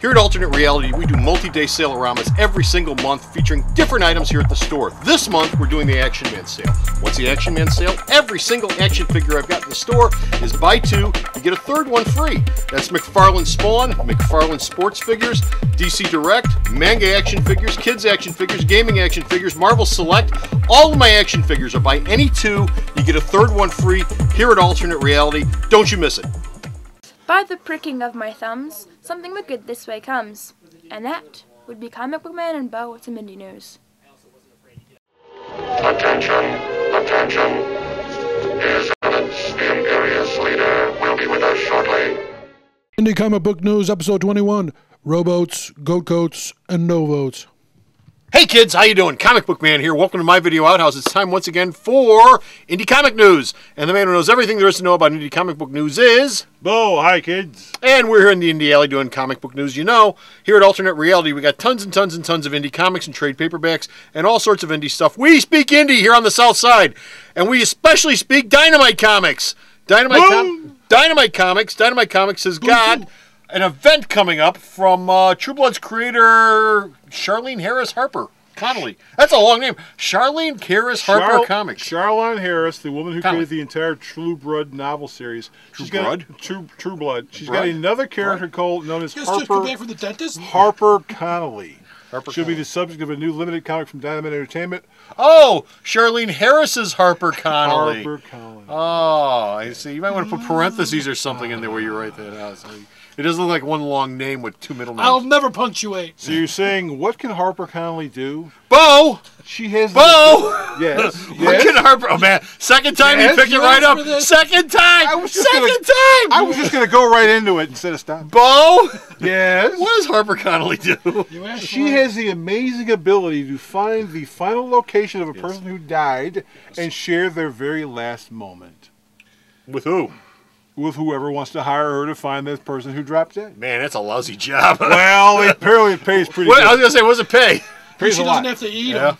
Here at Alternate Reality, we do multi-day sale-oramas every single month featuring different items here at the store. This month, we're doing the Action Man sale. What's the Action Man sale? Every single action figure I've got in the store is buy two, you get a third one free. That's McFarlane Spawn, McFarlane Sports Figures, DC Direct, manga action figures, kids action figures, gaming action figures, Marvel Select. All of my action figures are buy any two, you get a third one free here at Alternate Reality. Don't you miss it. By the pricking of my thumbs, something but good this way comes. And that would be Comic Book Man and Bo with some indie news. Attention, attention. His Eminence, the Imperious Leader, will be with us shortly. Indie Comic Book News, Episode 21, Rowboats, Goat Coats, and No Votes. Hey kids, how you doing? Comic Book Man here. Welcome to my video outhouse. It's time once again for Indie Comic News. And the man who knows everything there is to know about Indie Comic Book News is... Bo, hi kids. And we're here in the Indie Alley doing comic book news. You know, here at Alternate Reality, we got tons and tons and tons of indie comics and trade paperbacks and all sorts of indie stuff. We speak indie here on the South Side. And we especially speak Dynamite Comics. Dynamite Comics has got an event coming up from True Blood's creator Charlene Harris Harper Connolly. That's a long name. Charlene Harris Harper Comics. Charlene Harris, the woman who Connolly. created the entire True Blood novel series. True Blood? True Blood. She's Blood? got another character known as You guys just come back Harper, from the dentist? Harper Connolly. Harper She'll be Connolly. the subject of a new limited comic from Dynamite Entertainment. Oh, Charlene Harris's Harper Connolly. Harper Connolly. Oh, I see. You might want to put parentheses or something in there where you write that out. So it doesn't look like one long name with two middle names. I'll never punctuate. So you're saying, what can Harper Connolly do? Bo! She has... Bo! Yes. What can Harper... Oh, man. Second time Yes, you picked it you right asked up. for this. Second time! I was just Second gonna- time! I was just going to go right into it instead of stopping. Bo! Yes. What does Harper Connolly do? You asked She for it. has the amazing ability to find the final location of a person who died and share their very last moment With who? with whoever wants to hire her to find that person who dropped dead. Man, that's a lousy job. Well, apparently it pays pretty What? I was good. going to say, what does it pay? Pays She a doesn't lot. have to eat Yeah. them.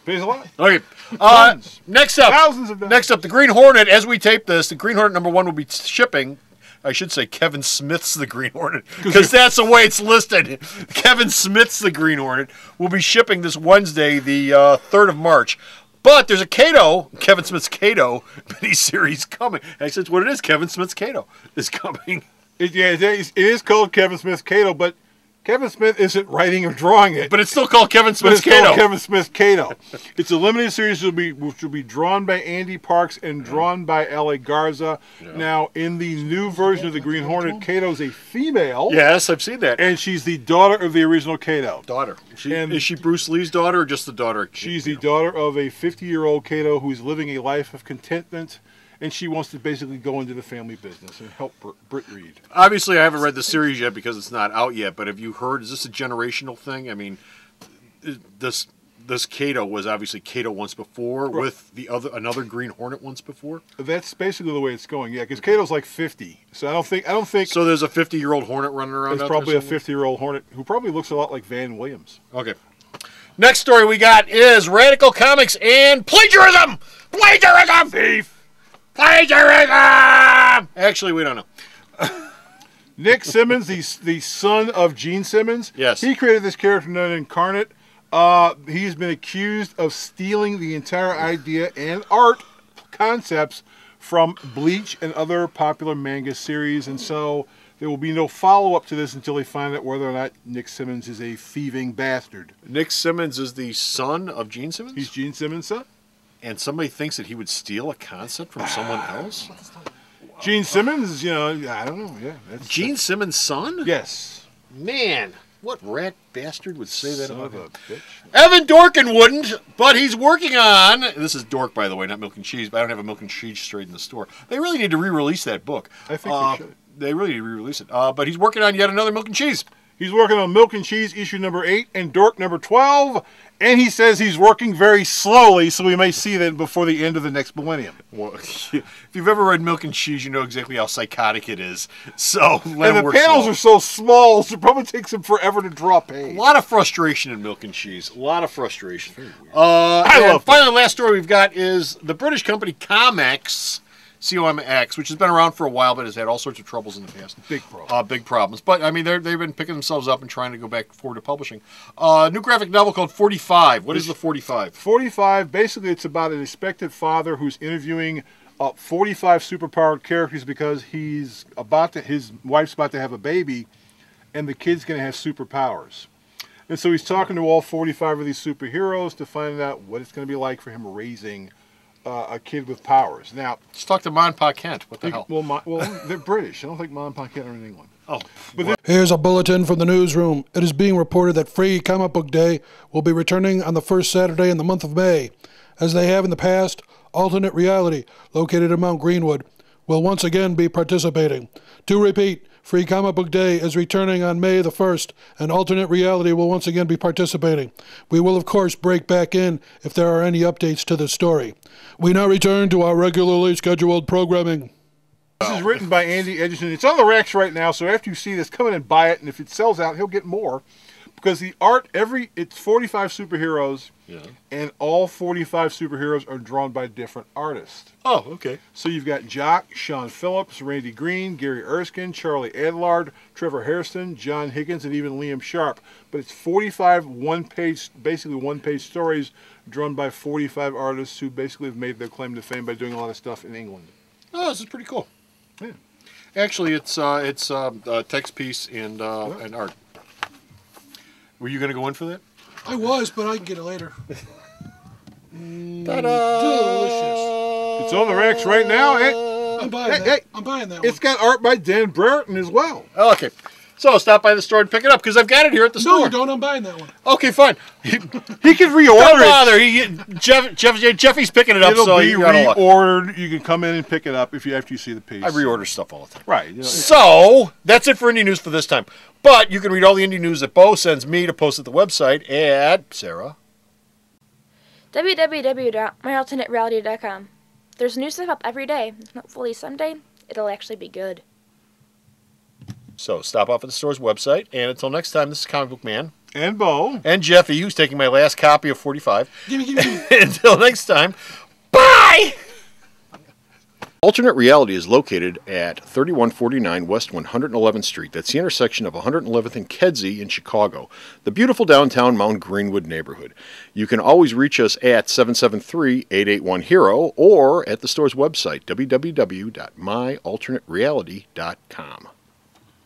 Pays a lot. Okay. Tons. Next up. Thousands of dollars. Next up, the Green Hornet. As we tape this, the Green Hornet #1 will be shipping. I should say Kevin Smith's The Green Hornet, because that's the way it's listed. Kevin Smith's The Green Hornet will be shipping this Wednesday, the 3rd of March. But there's a Kato, Kevin Smith's Kato miniseries coming. Actually, that's what it is. Kevin Smith's Kato is coming. It is called Kevin Smith Cato, but Kevin Smith isn't writing or drawing it. But it's still called Kevin But Smith's it's called Kato. Kevin Smith Cato. It's a limited series which will be drawn by Andy Parks and drawn by L.A. Garza. Now, in the new version of the Green Hornet, Kato's a female. Yes, I've seen that. And she's the daughter of the original Kato. Daughter. And- is she Bruce Lee's daughter or just the daughter? She's the daughter of a 50-year-old Kato who's living a life of contentment, and she wants to basically go into the family business and help Britt Reed. Obviously, I haven't read the series yet because it's not out yet, but have you heard, is this a generational thing? I mean, this Kato was obviously Kato once before with another Green Hornet once before. That's basically the way it's going, yeah, because Kato's like 50, so I don't think So there's a 50-year-old Hornet running around there's out probably there a 50-year-old Hornet who probably looks a lot like Van Williams. Okay. Next story we got is Radical Comics and plagiarism! Plagiarism! Thief! Plagiarism! Actually, we don't know. Nick Simmons, the son of Gene Simmons, Yes. he created this character known as Incarnate. He's been accused of stealing the entire idea and art concepts from Bleach and other popular manga series, and so there will be no follow-up to this until they find out whether or not Nick Simmons is a thieving bastard. Nick Simmons is the son of Gene Simmons? He's Gene Simmons' son. And somebody thinks that he would steal a concept from someone else? Gene Simmons, you know, I don't know. Yeah, that's Gene Simmons' son? Yes. Man, what rat bastard would say that Son about of a him? bitch. Evan Dorkin wouldn't, but he's working on... This is Dork, by the way, not Milk and Cheese, but I don't have a Milk and Cheese trade in the store. They really need to re-release that book. I think they should. They really need to re-release it. But he's working on yet another Milk and Cheese. He's working on Milk and Cheese issue number 8 and Dork number 12, and he says he's working very slowly, so we may see that before the end of the next millennium. Well, if you've ever read Milk and Cheese, you know exactly how psychotic it is. So let And him the work panels slow. are so small, so it probably takes him forever to draw A page. lot of frustration in Milk and Cheese. A lot of frustration. I love Finally, the last story we've got is the British company Comex COMX, which has been around for a while, but has had all sorts of troubles in the past. Big problem. Big problems. But, I mean, they've been picking themselves up and trying to go back forward to publishing. New graphic novel called 45. What is the 45? 45, basically it's about an expected father who's interviewing 45 superpowered characters because his wife's about to have a baby, and the kid's going to have superpowers. And so he's talking to all 45 of these superheroes to find out what it's going to be like for him raising a kid with powers. Now, let's talk to Ma and Pa Kent. What the hell? Well, they're British. I don't think Ma and Pa Kent are in England. Oh. Here's a bulletin from the newsroom. It is being reported that Free Comic Book Day will be returning on the first Saturday in the month of May. As they have in the past, Alternate Reality, located in Mount Greenwood, will once again be participating. To repeat, Free Comic Book Day is returning on May the 1st, and Alternate Reality will once again be participating. We will, of course, break back in if there are any updates to the story. We now return to our regularly scheduled programming. This is written by Andy Edgerton. It's on the racks right now, so after you see this, come in and buy it, and if it sells out, he'll get more. Because the art, it's 45 superheroes, and all 45 superheroes are drawn by different artists. Oh, okay. So you've got Jock, Sean Phillips, Randy Green, Gary Erskine, Charlie Adlard, Trevor Hairston, John Higgins, and even Liam Sharp. But it's 45 basically one-page stories drawn by 45 artists who basically have made their claim to fame by doing a lot of stuff in England. Oh, this is pretty cool. Yeah. Actually, it's a text piece and art. Were you going to go in for that? I was, but I can get it later. Ta-da! Delicious. It's on the racks right now. I'm buying that. I'm buying that one. It's got art by Dan Brereton as well. Oh, okay. So stop by the store and pick it up because I've got it here at the store. No, you don't. I'm buying that one. Okay, fine. He can reorder Don't bother. Jeffy's picking it up, It'll so be you got a lot. reordered. You can come in and pick it up after you see the piece. I reorder stuff all the time. Right. You know, So that's it for Indie News for this time. But you can read all the Indie News that Bo sends me to post at the website at Sarah. www.myalternatereality.com. There's new stuff up every day. Hopefully someday it'll actually be good. So stop off at the store's website, and until next time, this is Comic Book Man. And Bo. And Jeffy, who's taking my last copy of 45. Give me. Until next time, bye! Alternate Reality is located at 3149 West 111th Street. That's the intersection of 111th and Kedzie in Chicago, the beautiful downtown Mount Greenwood neighborhood. You can always reach us at 773-881-HERO or at the store's website, www.myalternatereality.com.